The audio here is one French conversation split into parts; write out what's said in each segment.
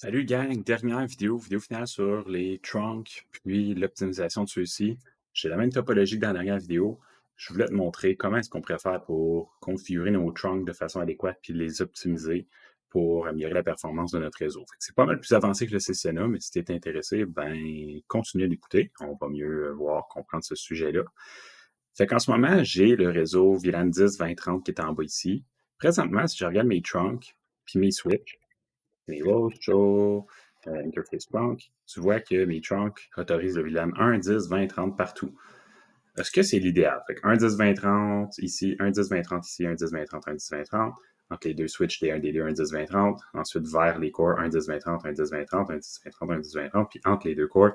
Salut gang, dernière vidéo finale sur les trunks, puis l'optimisation de ceux-ci. J'ai la même topologie que dans la dernière vidéo. Je voulais te montrer comment est-ce qu'on pourrait faire pour configurer nos trunks de façon adéquate puis les optimiser pour améliorer la performance de notre réseau. C'est pas mal plus avancé que le CCNA, mais si tu es intéressé, ben continue d'écouter. On va mieux voir, comprendre ce sujet-là. Fait qu'en ce moment, j'ai le réseau VLAN 10 2030 qui est en bas ici. Présentement, si je regarde mes trunks puis mes switches, mes roadshows, Interface Trunk, tu vois que mes trunks autorisent le VLAN 1, 10, 20, 30 partout. Est-ce que c'est l'idéal? Fait que 1, 10, 20, 30 ici, 1, 10, 20, 30 ici, 1, 10, 20, 30, 1, 10, 20, 30. Entre les deux switches, D1, D2, 1, 10, 20, 30. Ensuite, vers les cores, 1, 10, 20, 30, 1, 10, 20, 30, 1, 10, 20, 30, 1, 10, 20, 30. Puis entre les deux cores,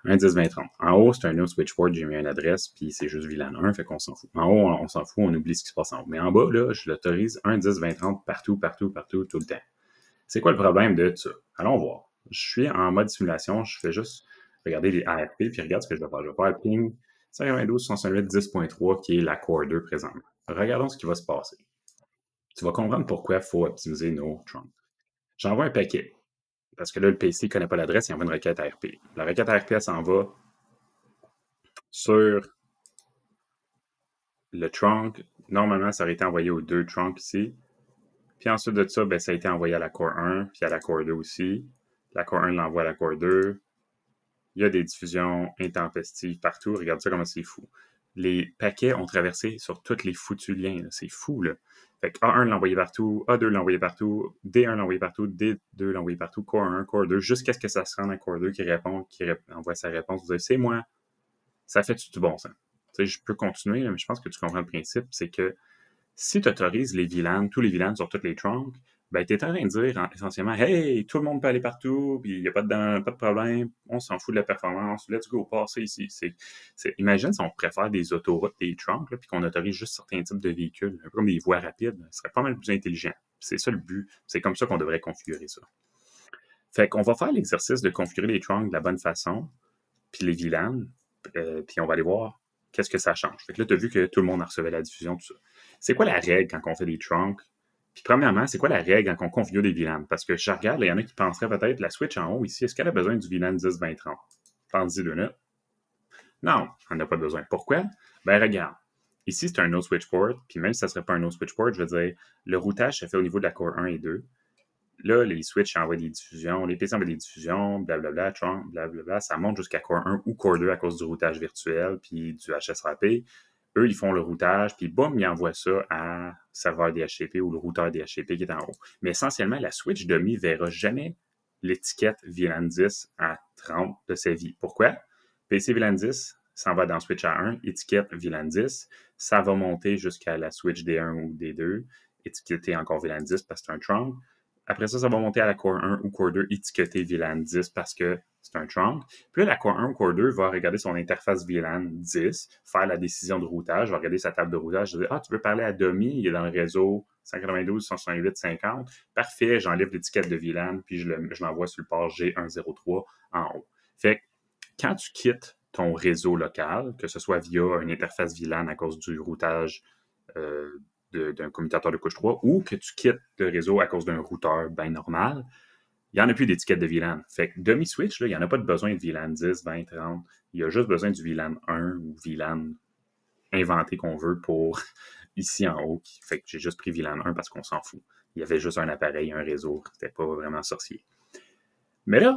1, 10, 20, 30. En haut, c'est un no switch port, j'ai mis une adresse, puis c'est juste VLAN 1, fait qu'on s'en fout. En haut, on s'en fout, on oublie ce qui se passe en haut. Mais en bas, là, je l'autorise 1, 10, 20, 30 partout, partout, partout, tout le temps. C'est quoi le problème de ça? Allons voir. Je suis en mode simulation, je fais juste regarder les ARP, puis regarde ce que je vais faire. Je vais faire ping 192.168.10.3 qui est la Core 2 présentement. Regardons ce qui va se passer. Tu vas comprendre pourquoi il faut optimiser nos trunks. J'envoie un paquet, parce que là, le PC ne connaît pas l'adresse, il envoie une requête ARP. La requête ARP, elle s'en va sur le trunk. Normalement, ça aurait été envoyé aux deux trunks ici. Puis ensuite de ça, ben, ça a été envoyé à la Core 1, puis à la Core 2 aussi. La Core 1 l'envoie à la Core 2. Il y a des diffusions intempestives partout. Regarde ça comment c'est fou. Les paquets ont traversé sur tous les foutus liens. C'est fou, là. Fait que A1 l'a envoyé partout, A2 l'a envoyé partout, D1 l'a envoyé partout, D2 l'a envoyé partout, Core 1, Core 2, jusqu'à ce que ça se rende à Core 2 qui envoie sa réponse. Vous dites, c'est moi. Ça fait du bon sens. Tu sais, je peux continuer, mais je pense que tu comprends le principe. C'est que si tu autorises les VLAN, tous les VLAN sur toutes les trunks, ben, tu es en train de dire essentiellement, hey, tout le monde peut aller partout, puis il n'y a pas de problème, on s'en fout de la performance, let's go, passer ici. Imagine si on préfère des autoroutes, des trunks, là, puis qu'on autorise juste certains types de véhicules, un peu comme des voies rapides, ce serait pas mal plus intelligent. C'est ça le but. C'est comme ça qu'on devrait configurer ça. Fait qu'on va faire l'exercice de configurer les trunks de la bonne façon, puis les VLAN, puis on va aller voir qu'est-ce que ça change. Fait que là, tu as vu que tout le monde a reçu la diffusion, tout ça. C'est quoi la règle quand on fait des trunks? Puis premièrement, c'est quoi la règle quand on configure des VLAN? Parce que je regarde, il y en a qui penseraient peut-être la switch en haut ici, est-ce qu'elle a besoin du VLAN 10, 20, 30? Pense-y 2 minutes. Non, on n'a pas besoin. Pourquoi? Ben regarde. Ici, c'est un no switch port, puis même si ça ne serait pas un no switch port, je veux dire, le routage se fait au niveau de la core 1 et 2. Là, les switches envoient des diffusions, les PC envoient des diffusions, blablabla, trunk, blablabla, ça monte jusqu'à Core 1 ou Core 2 à cause du routage virtuel puis du HSRP. Eux, ils font le routage, puis boum, ils envoient ça à serveur DHCP ou le routeur DHCP qui est en haut. Mais essentiellement, la switch demi verra jamais l'étiquette VLAN 10 à 30 de sa vie. Pourquoi? PC VLAN 10 s'en va dans switch A1, étiquette VLAN 10, ça va monter jusqu'à la switch D1 ou D2, étiqueté encore VLAN 10 parce que c'est un trunk. Après ça, ça va monter à la Core 1 ou Core 2 étiqueté VLAN 10 parce que c'est un trunk. Puis là, la Core 1 ou Core 2 va regarder son interface VLAN 10, faire la décision de routage, va regarder sa table de routage, dire, ah, tu veux parler à Domi, il est dans le réseau 192, 168, 50. Parfait, j'enlève l'étiquette de VLAN, puis je l'envoie sur le port G103 en haut. Fait que quand tu quittes ton réseau local, que ce soit via une interface VLAN à cause du routage euh, d'un commutateur de couche 3 ou que tu quittes le réseau à cause d'un routeur bien normal, il n'y en a plus d'étiquette de VLAN. Fait que demi-switch, il n'y en a pas de besoin de VLAN 10, 20, 30. Il y a juste besoin du VLAN 1 ou VLAN inventé qu'on veut pour ici en haut. Fait que j'ai juste pris VLAN 1 parce qu'on s'en fout. Il y avait juste un appareil, un réseau. C'était pas vraiment sorcier. Mais là,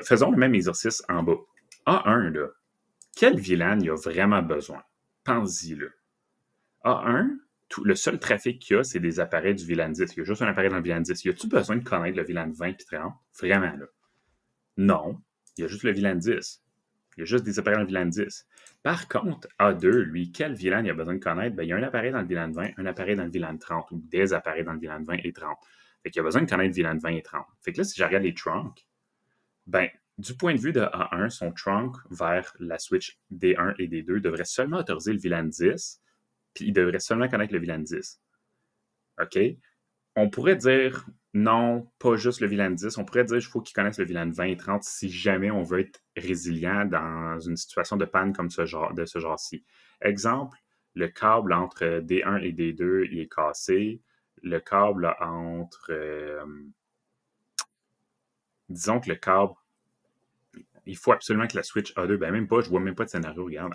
faisons le même exercice en bas. A1, là, quel VLAN il y a vraiment besoin? Pense-y, là. A1, le seul trafic qu'il y a, c'est des appareils du VLAN 10. Il y a juste un appareil dans le VLAN 10. Y a-tu besoin de connaître le VLAN 20 et 30? Vraiment, là. Non. Il y a juste le VLAN 10. Il y a juste des appareils dans le VLAN 10. Par contre, A2, lui, quel VLAN il a besoin de connaître? Ben, il y a un appareil dans le VLAN 20, un appareil dans le VLAN 30, ou des appareils dans le VLAN 20 et 30. Fait qu'il a besoin de connaître VLAN 20 et 30. Fait que là, si je regarde les trunks, ben, du point de vue de A1, son trunk vers la switch D1 et D2 devrait seulement autoriser le VLAN 10, puis il devrait seulement connaître le VLAN 10. OK? On pourrait dire non, pas juste le VLAN 10. On pourrait dire qu'il faut qu'ils connaissent le VLAN 20 et 30 si jamais on veut être résilient dans une situation de panne comme de ce genre-ci. Exemple, le câble entre D1 et D2 il est cassé. Le câble entre disons que le câble, il faut absolument que la switch A2, ben même pas, je vois même pas de scénario, regarde.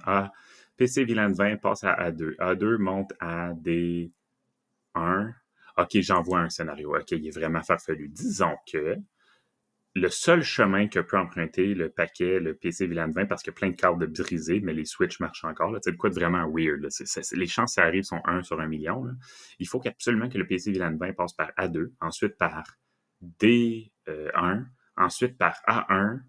PC VLAN 20 passe à A2. A2 monte à D1. OK, j'envoie un scénario. OK, il est vraiment farfelu. Disons que le seul chemin que peut emprunter le paquet, le PC VLAN 20, parce qu'il y a plein de câbles brisés, mais les switches marchent encore, c'est de quoi de vraiment weird. Là. Les chances que ça arrive sont 1 sur 1 million. Là. Il faut absolument que le PC VLAN 20 passe par A2, ensuite par D1, ensuite par A1,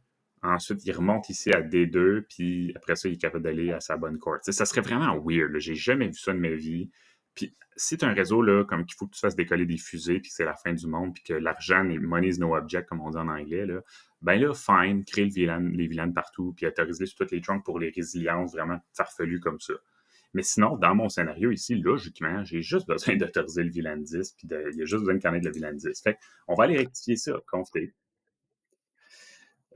ensuite il remonte ici à D2, puis après ça, il est capable d'aller à sa bonne corde. Ça serait vraiment weird. Là. J'ai jamais vu ça de ma vie. Puis si tu as un réseau là, comme qu'il faut que tu fasses décoller des fusées, puis que c'est la fin du monde, puis que l'argent, money is no object, comme on dit en anglais, là, ben là, fine, crée les VLAN partout, puis autorise-les sur toutes les trunks pour les résiliences vraiment farfelues comme ça. Mais sinon, dans mon scénario ici, logiquement, j'ai juste besoin d'autoriser le VLAN 10, puis il y a juste besoin de connaître le VLAN 10. Fait on va aller rectifier ça, config.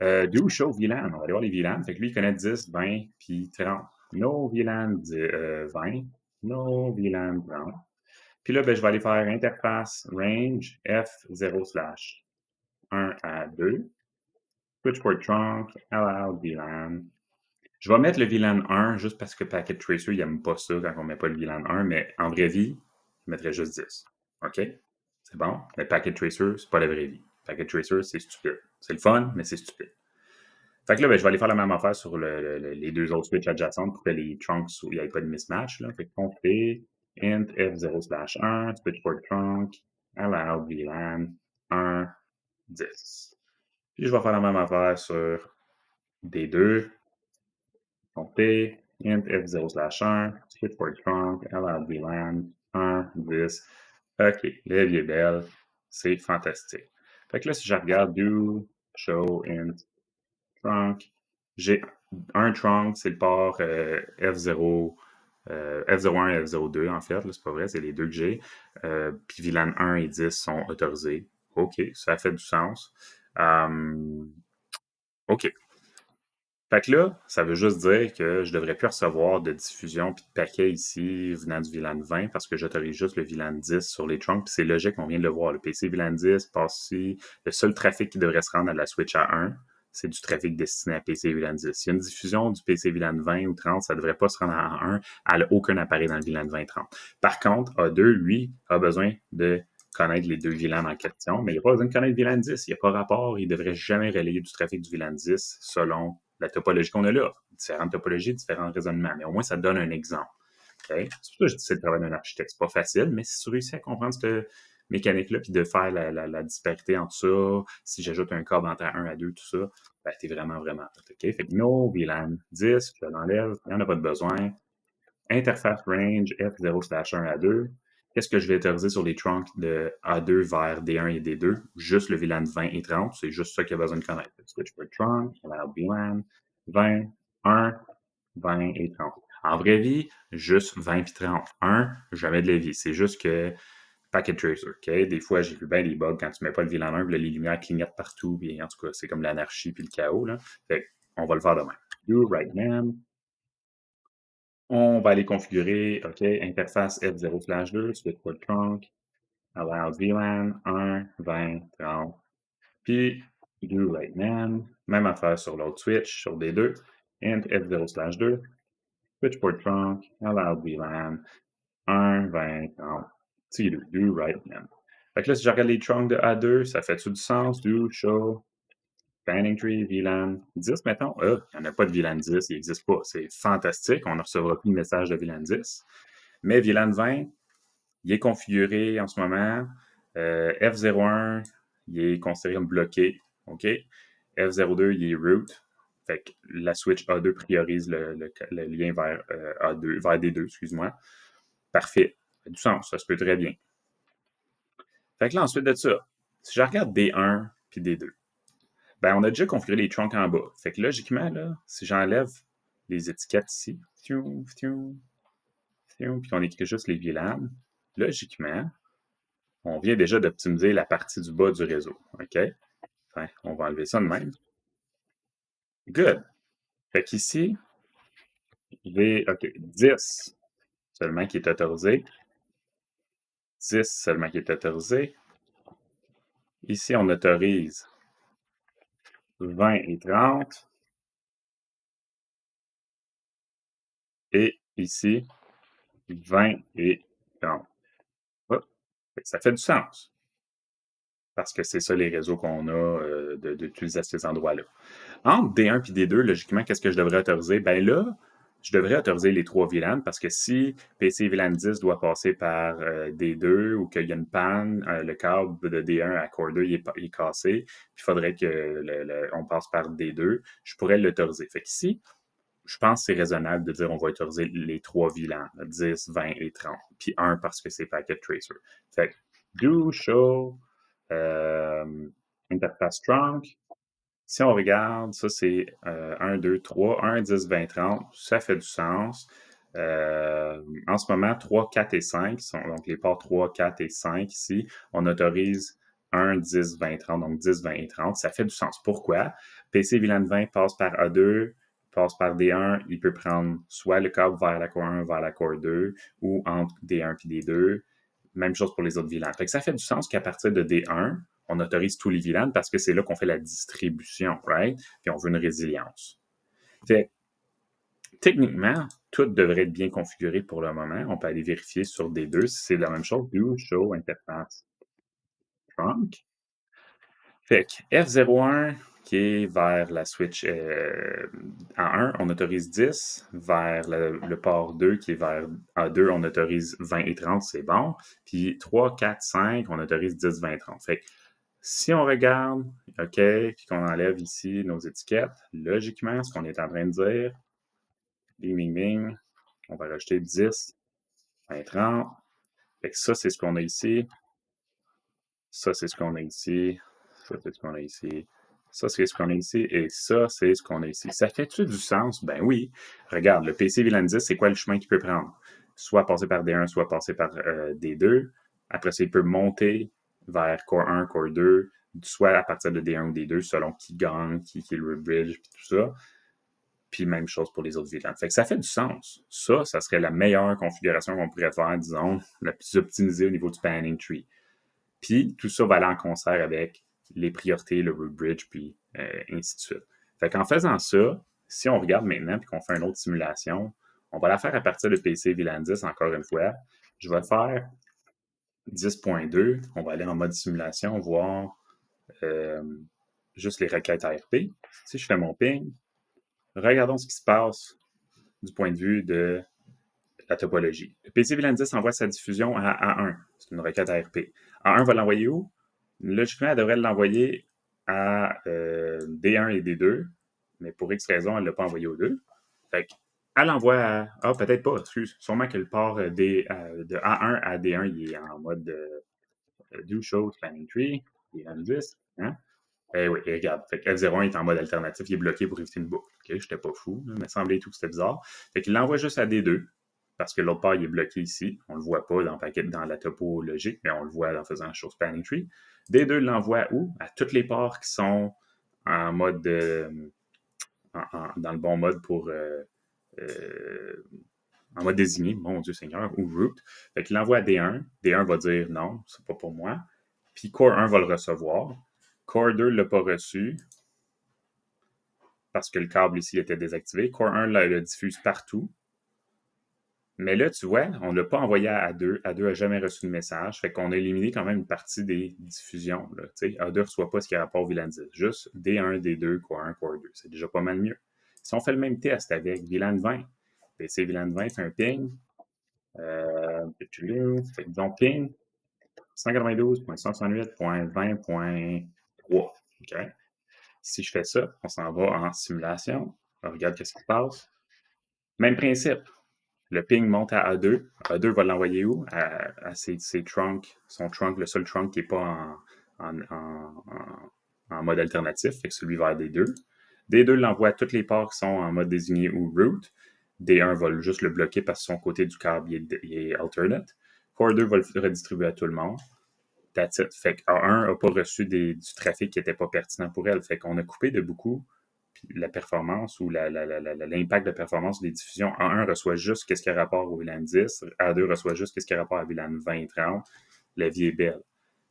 Do show VLAN, on va aller voir les VLAN. Fait que lui, il connaît 10, 20, puis 30. No VLAN 20, no VLAN 30. Puis là, ben, je vais aller faire interface range F0 slash 1 à 2. Switch port trunk, allow VLAN. Je vais mettre le VLAN 1 juste parce que Packet Tracer, il n'aime pas ça quand on ne met pas le VLAN 1, mais en vraie vie, je mettrais juste 10. OK? C'est bon? Mais Packet Tracer, c'est pas la vraie vie. Packet Tracer, c'est stupide. C'est le fun, mais c'est stupide. Fait que là, ben, je vais aller faire la même affaire sur les deux autres switches adjacents pour que les trunks, il n'y ait pas de mismatch. Là. Fait qu'on fait int f0 slash 1, switch port trunk, allow VLAN 1, 10. Puis je vais faire la même affaire sur D2. On fait int f0 slash 1, switch port trunk, allow VLAN 1, 10. OK, la vie est belle. C'est fantastique. Fait que là, si je regarde do, show, int, trunk, j'ai un trunk, c'est le port F0, F01 et F02 en fait, c'est pas vrai, c'est les deux que j'ai. Puis VLAN 1 et 10 sont autorisés. OK, ça fait du sens. OK. Fait que là, ça veut juste dire que je devrais plus recevoir de diffusion puis de paquets ici venant du VLAN 20 parce que j'autorise juste le VLAN 10 sur les trunks. Puis c'est logique, on vient de le voir. Le PC VLAN 10 passe ici. Le seul trafic qui devrait se rendre à la switch A1, c'est du trafic destiné à PC VLAN 10. S'il y a une diffusion du PC VLAN 20 ou 30, ça ne devrait pas se rendre à A1. Elle n'a aucun appareil dans le VLAN 20-30. Par contre, A2, lui, a besoin de connaître les deux VLAN en question, mais il n'y a pas besoin de connaître VLAN 10. Il n'y a pas rapport. Il ne devrait jamais relayer du trafic du VLAN 10 selon la topologie qu'on a là. Différentes topologies, différents raisonnements. Mais au moins, ça donne un exemple. Okay? C'est pour ça que je dis que c'est le travail d'un architecte. C'est pas facile, mais si tu réussis à comprendre cette mécanique-là, puis de faire la disparité entre ça, si j'ajoute un câble entre 1 à 2, tout ça, ben, t'es vraiment, vraiment OK? Fait que no VLAN 10, je l'enlève, il n'y en a pas de besoin. Interface range F0 slash 1 à 2. Qu'est-ce que je vais autoriser sur les trunks de A2 vers D1 et D2? Juste le VLAN 20 et 30. C'est juste ça qu'il y a besoin de connaître. Switch for trunk, allow VLAN 20, 1, 20 et 30. En vraie vie, juste 20 et 30. 1, jamais de la vie. C'est juste que Packet Tracer, OK? Des fois, j'ai vu bien des bugs quand tu mets pas le VLAN 1, puis là, les lumières clignotent partout, puis en tout cas, c'est comme l'anarchie puis le chaos, là. Fait on va le faire demain. Do right now. On va aller configurer, OK, interface F0/2, switch port trunk, allow VLAN 1, 20, 30. Puis, do right now. Même affaire sur l'autre switch, sur D2. Int F0/2, switch port trunk, allow VLAN 1, 20, 30. Si, do right now. Fait que là, si je regarde les trunks de A2, ça fait-tu du sens? Do, show, Spanning tree, VLAN 10, mettons. Il n'y en a pas de VLAN 10, il n'existe pas. C'est fantastique, on ne recevra plus de message de VLAN 10. Mais VLAN 20, il est configuré en ce moment. F01, il est considéré comme bloqué. OK? F02, il est root. Fait que la switch A2 priorise le lien vers A2, vers D2, excuse-moi. Parfait. Ça fait du sens, ça se peut très bien. Fait que là, ensuite de ça, si je regarde D1 puis D2, ben, on a déjà configuré les trunks en bas. Fait que logiquement, là, si j'enlève les étiquettes ici, puis qu'on écrit juste les VLAN, logiquement, on vient déjà d'optimiser la partie du bas du réseau. OK? Enfin, on va enlever ça de même. Good. Fait qu'ici, j'ai 10 seulement qui est autorisé. 10 seulement qui est autorisé. Ici, on autorise 20 et 30. Et ici, 20 et 30. Hop. Ça fait du sens. Parce que c'est ça les réseaux qu'on a d'utiliser à ces endroits-là. Entre D1 et D2, logiquement, qu'est-ce que je devrais autoriser? Ben là, je devrais autoriser les 3 VLAN parce que si PC VLAN 10 doit passer par D2 ou qu'il y a une panne, le câble de D1 à Core 2 il est cassé, puis il faudrait qu'on passe par D2, je pourrais l'autoriser. Fait qu'ici, je pense que c'est raisonnable de dire on va autoriser les 3 VLAN, 10, 20 et 30, puis 1 parce que c'est Packet Tracer. Fait que do show interface trunk. Si on regarde, ça c'est 1, 2, 3, 1, 10, 20, 30, ça fait du sens. En ce moment, 3, 4 et 5, donc les ports 3, 4 et 5 ici, on autorise 1, 10, 20, 30, donc 10, 20 et 30, ça fait du sens. Pourquoi? PC VLAN 20 passe par A2, passe par D1, il peut prendre soit le câble vers la Core 1, vers la Core 2, ou entre D1 et D2. Même chose pour les autres VLAN. Fait que ça fait du sens qu'à partir de D1, on autorise tous les VLAN parce que c'est là qu'on fait la distribution, right? Puis on veut une résilience. Fait techniquement, tout devrait être bien configuré pour le moment. On peut aller vérifier sur D2 si c'est la même chose. Do show interface trunk. Fait que F01 qui est vers la switch A1, on autorise 10. Vers le port 2 qui est vers A2, on autorise 20 et 30, c'est bon. Puis 3, 4, 5, on autorise 10, 20, 30. Fait que si on regarde, OK, puis qu'on enlève ici nos étiquettes, logiquement, ce qu'on est en train de dire, bing, bing, bing, on va rajouter 10, 20, 30. Fait que ça, c'est ce qu'on a ici. Ça, c'est ce qu'on a ici. Ça, c'est ce qu'on a ici. Ça, c'est ce qu'on a ici. Et ça, c'est ce qu'on a ici. Ça fait-tu du sens? Ben oui. Regarde, le PC VLAN 10, c'est quoi le chemin qu'il peut prendre? Soit passer par D1, soit passer par D2. Après ça, il peut monter vers Core 1, Core 2, soit à partir de D1 ou D2, selon qui gagne, qui est le bridge, puis tout ça. Puis même chose pour les autres VLAN. Fait que ça fait du sens. Ça serait la meilleure configuration qu'on pourrait faire, disons, la plus optimisée au niveau du spanning tree. Puis tout ça va aller en concert avec les priorités, le root bridge, puis ainsi de suite. Fait qu'en faisant ça, si on regarde maintenant puis qu'on fait une autre simulation, on va la faire à partir de PC VLAN 10, encore une fois. Je vais faire 10.2. On va aller en mode simulation, voir juste les requêtes ARP. Si je fais mon ping, regardons ce qui se passe du point de vue de la topologie. Le PC VLAN 10 envoie sa diffusion à A1. C'est une requête ARP. A1 va l'envoyer où? Logiquement, elle devrait l'envoyer à D1 et D2, mais pour X raison, elle ne l'a pas envoyé aux deux. Fait qu'elle envoie à... Ah, peut-être pas, excuse. Sûrement que le port de A1 à D1, il est en mode do show spanning tree, D1 10. Hein? Eh oui, et regarde, fait que F01 est en mode alternatif, il est bloqué pour éviter une boucle. Ok, j'étais pas fou, il me semblait tout que c'était bizarre. Fait qu'il l'envoie juste à D2, parce que l'autre part, il est bloqué ici. On le voit pas dans la topologique, mais on le voit en faisant show spanning tree. D2 l'envoie où? À toutes les ports qui sont en mode dans le bon mode pour en mode désigné, mon Dieu Seigneur, ou root. Fait qu'il l'envoie à D1. D1 va dire non, c'est pas pour moi. Puis Core 1 va le recevoir. Core 2 ne l'a pas reçu parce que le câble ici était désactivé. Core 1 le diffuse partout. Mais là, tu vois, on ne l'a pas envoyé à A2. A2 n'a jamais reçu de message. Fait qu'on a éliminé quand même une partie des diffusions. Là. A2 ne reçoit pas ce qui a rapport au VLAN 10. Juste D1, D2, Core 1, Core 2. C'est déjà pas mal mieux. Si on fait le même test avec VLAN 20, PC VLAN 20 fait un ping. Fait donc ping 192.168.20.3. OK? Si je fais ça, on s'en va en simulation. On regarde ce qui se passe. Même principe. Le ping monte à A2. A2 va l'envoyer où? À ses trunks. Son trunk, le seul trunk qui n'est pas en mode alternatif, fait que celui vers D2. D2 l'envoie à tous les ports qui sont en mode désigné ou root. D1 va juste le bloquer parce que son côté du câble il est alternate. Core 2 va le redistribuer à tout le monde. That's it. Fait que A1 n'a pas reçu du trafic qui n'était pas pertinent pour elle. Fait qu'on a coupé de beaucoup la performance ou l'impact de performance des diffusions. A1 reçoit juste ce qui a rapport au VLAN 10, A2 reçoit juste ce qui a rapport à VLAN 20 30. La vie est belle.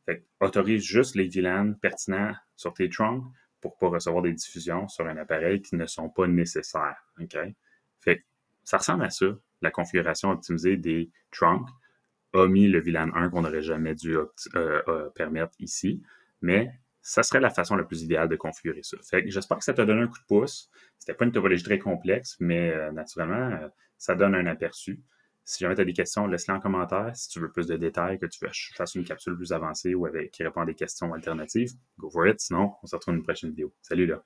Fait que autorise juste les VLAN pertinents sur tes trunks, pour pas recevoir des diffusions sur un appareil qui ne sont pas nécessaires. OK? Fait que ça ressemble à ça, la configuration optimisée des trunks, omis le VLAN 1 qu'on n'aurait jamais dû permettre ici, mais ça serait la façon la plus idéale de configurer ça. Fait que j'espère que ça t'a donné un coup de pouce. C'était pas une topologie très complexe, mais naturellement, ça donne un aperçu. Si jamais tu as des questions, laisse-les en commentaire. Si tu veux plus de détails, que tu veux que je fasse une capsule plus avancée ou qui répond à des questions alternatives, go for it. Sinon, on se retrouve dans une prochaine vidéo. Salut là!